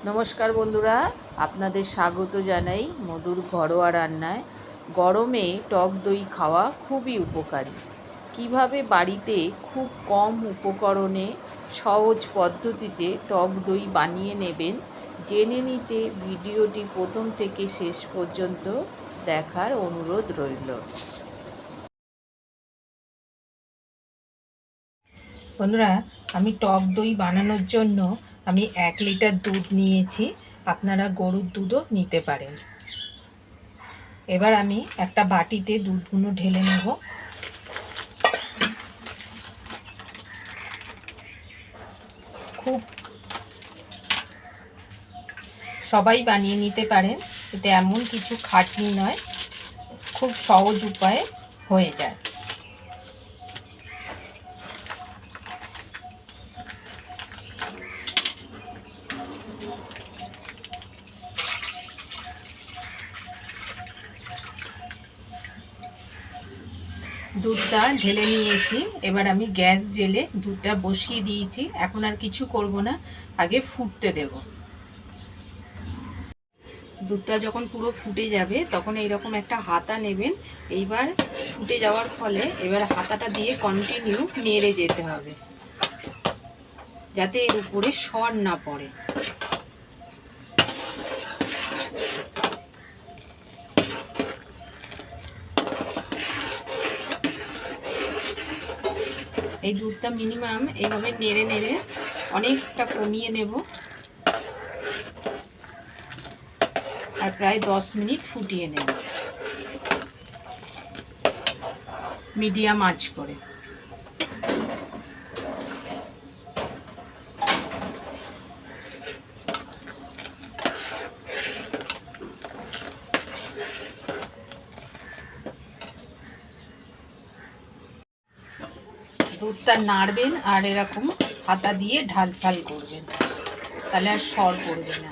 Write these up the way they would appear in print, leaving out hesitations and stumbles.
নমস্কার বন্ধুরা, আপনাদের স্বাগত জানাই মধুর ঘরোয়া রান্নায়। গরমে টক দই খাওয়া খুবই উপকারী। কিভাবে বাড়িতে খুব কম উপকরণে সহজ পদ্ধতিতে টক দই বানিয়ে নেবেন জেনে নিতে ভিডিওটি প্রথম থেকে শেষ পর্যন্ত দেখার অনুরোধ রইল। বন্ধুরা, আমি টক দই বানানোর জন্য আমি 1 লিটার দুধ নিয়েছি। আপনারা গরুর দুধও নিতে পারেন। এবার আমি একটা বাটিতে দুধগুলো ঢেলে নেব। খুব সবাই বানিয়ে নিতে পারেন, এতে এমন কিছু খাটনি নয়, খুব সহজ উপায়ে হয়ে যায়। দুধটা ঢেলে নিয়েছি। এবার আমি গ্যাস জেলে দুধটা বসিয়ে দিয়েছি। এখন আর কিছু করব না, আগে ফুটতে দেব। দুধটা যখন পুরো ফুটে যাবে তখন এইরকম একটা হাতা নেবেন। এইবার ফুটে যাওয়ার ফলে এবার হাতাটা দিয়ে কন্টিনিউ নেড়ে যেতে হবে, যাতে এর উপরে সর না পড়ে। এই দুধটা মিনিমাম এইভাবে নেড়ে নেড়ে অনেকটা কমিয়ে নেব আর প্রায় 10 মিনিট ফুটিয়ে নেব মিডিয়াম আঁচ করে। দুধটা নাড়বেন আর এরকম হাতা দিয়ে ঢাল ঢাল করবেন, তাহলে আর সর পড়বে না।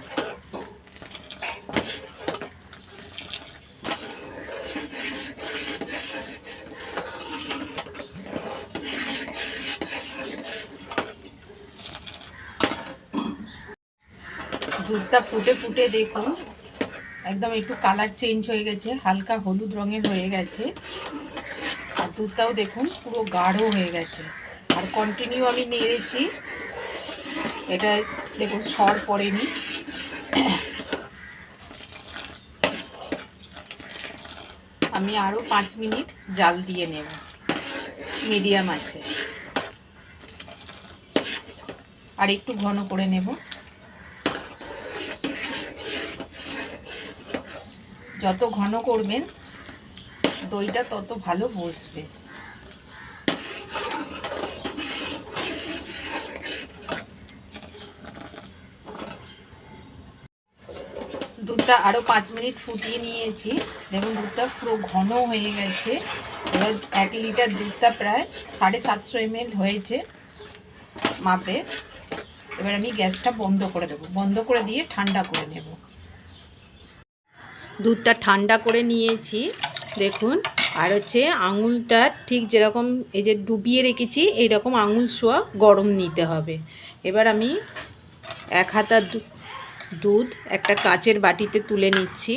দুধটা ফুটে ফুটে দেখুন একদম একটু কালার চেঞ্জ হয়ে গেছে, হালকা হলুদ রঙের হয়ে গেছে। আর দুধটাও দেখুন পুরো গাঢ় হয়ে গেছে। আর কন্টিনিউ আমি নেড়েছি, এটা দেখুন সর পড়েনি। আমি আরও 5 মিনিট জাল দিয়ে নেব মিডিয়াম আছে, আর একটু ঘন করে নেব। যত ঘন করবেন দইটা তত ভালো বসবে। দুধটা আরও 5 মিনিট ফুটিয়ে নিয়েছি। দেখুন দুধটা পুরো ঘন হয়ে গেছে। এবার 1 লিটার দুধটা প্রায় 750 ml হয়েছে মাপে। এবার আমি গ্যাসটা বন্ধ করে দেবো, বন্ধ করে দিয়ে ঠান্ডা করে নেব। দুধটা ঠান্ডা করে নিয়েছি দেখুন। আর হচ্ছে আঙুলটা ঠিক যেরকম এই যে ডুবিয়ে রেখেছি এইরকম আঙুল সোয়া গরম নিতে হবে। এবার আমি 1 হাতা দুধ একটা কাচের বাটিতে তুলে নিচ্ছি।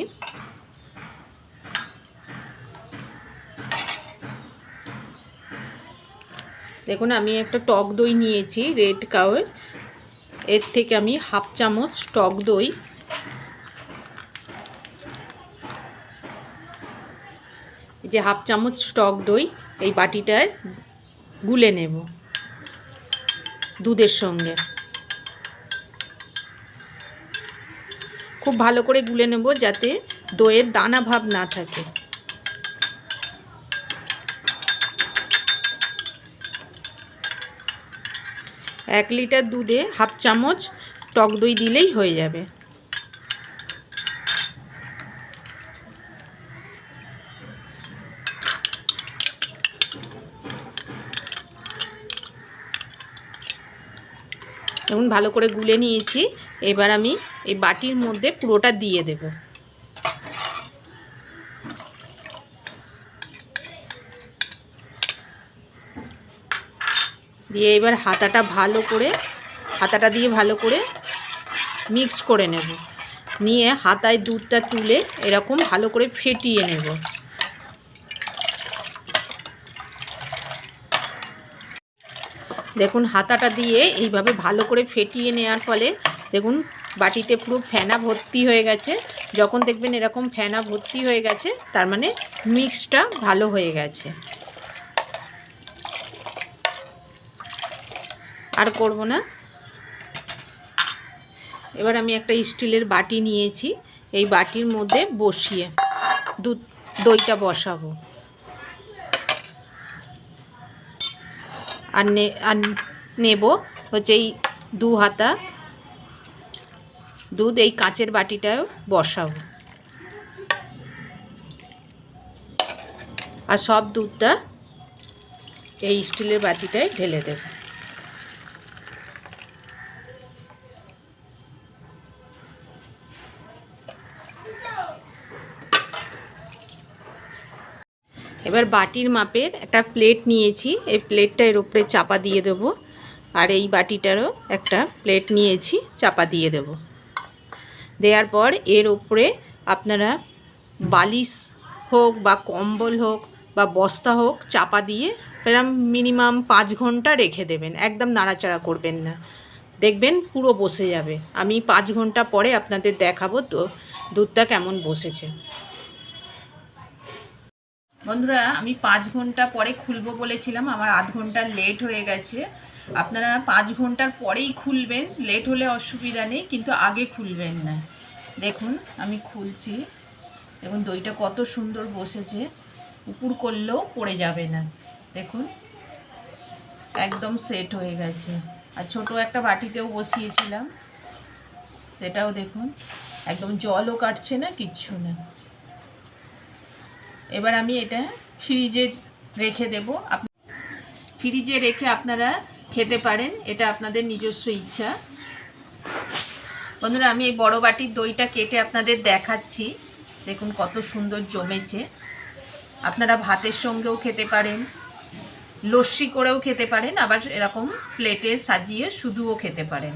দেখুন আমি একটা টক দই নিয়েছি রেড কাউয়ের, এর থেকে আমি 1/2 চামচ টক দই যে 1/2 চামচ টক দই এই বাটিটায় গুলে নেব দুধের সঙ্গে। খুব ভালো করে গুলে নেব যাতে দইয়ের দানা ভাব না থাকে। এক লিটার দুধে 1/2 চামচ টক দই দিলেই হয়ে যাবে। এখন ভালো করে গুলে নিয়েছি। এবার আমি এই বাটির মধ্যে পুরোটা দিয়ে দেব। দিয়ে এবার হাতাটা দিয়ে ভালো করে মিক্স করে নেব। নিয়ে হাতায় দুধটা তুলে এরকম ভালো করে ফেটিয়ে নেব। দেখুন হাতাটা দিয়ে এইভাবে ভালো করে ফেটিয়ে নেওয়ার ফলে দেখুন বাটিতে পুরো ফেনা ভর্তি হয়ে গেছে। যখন দেখবেন এরকম ফেনা ভর্তি হয়ে গেছে তার মানে মিক্সটা ভালো হয়ে গেছে। আর করব না। এবার আমি একটা স্টিলের বাটি নিয়েছি, এই বাটির মধ্যে বসিয়ে দইটা বসাবো। আর নেব হচ্ছে এই 2 হাতা দুধ, এই কাঁচের বাটিটাও বসাবো। আর সব দুধটা এই স্টিলের বাটিটায় ঢেলে দেব। এবার বাটির মাপের একটা প্লেট নিয়েছি, এই প্লেটটা এর উপরে চাপা দিয়ে দেব। আর এই বাটিটারও একটা প্লেট নিয়েছি, চাপা দিয়ে দেব। দেওয়ার পর এর উপরে আপনারা বালিশ হোক বা কম্বল হোক বা বস্তা হোক চাপা দিয়ে এরকম মিনিমাম 5 ঘন্টা রেখে দেবেন। একদম নাড়াচাড়া করবেন না, দেখবেন পুরো বসে যাবে। আমি 5 ঘন্টা পরে আপনাদের দেখাবো তো দুধটা কেমন বসেছে। বন্ধুরা আমি 5 ঘন্টা পরে খুলবো বলেছিলাম, আমার আধ ঘন্টা লেট হয়ে গেছে। আপনারা 5 ঘন্টার পরেই খুলবেন, লেট হলে অসুবিধা নেই, কিন্তু আগে খুলবেন না। দেখুন আমি খুলছি, দেখুন দইটা কত সুন্দর বসেছে, উপর করলেও পড়ে যাবে না। দেখুন একদম সেট হয়ে গেছে। আর ছোটো একটা বাটিতেও বসিয়েছিলাম, সেটাও দেখুন একদম জলও কাটছে না, কিচ্ছু না। এবার আমি এটা ফ্রিজে রেখে দেব। ফ্রিজে রেখে আপনারা খেতে পারেন, এটা আপনাদের নিজস্ব ইচ্ছা। বন্ধুরা আমি এই বড় বাটির দইটা কেটে আপনাদের দেখাচ্ছি। দেখুন কত সুন্দর জমেছে। আপনারা ভাতের সঙ্গেও খেতে পারেন, লস্যি করেও খেতে পারেন, আবার এরকম প্লেটে সাজিয়ে শুধুও খেতে পারেন।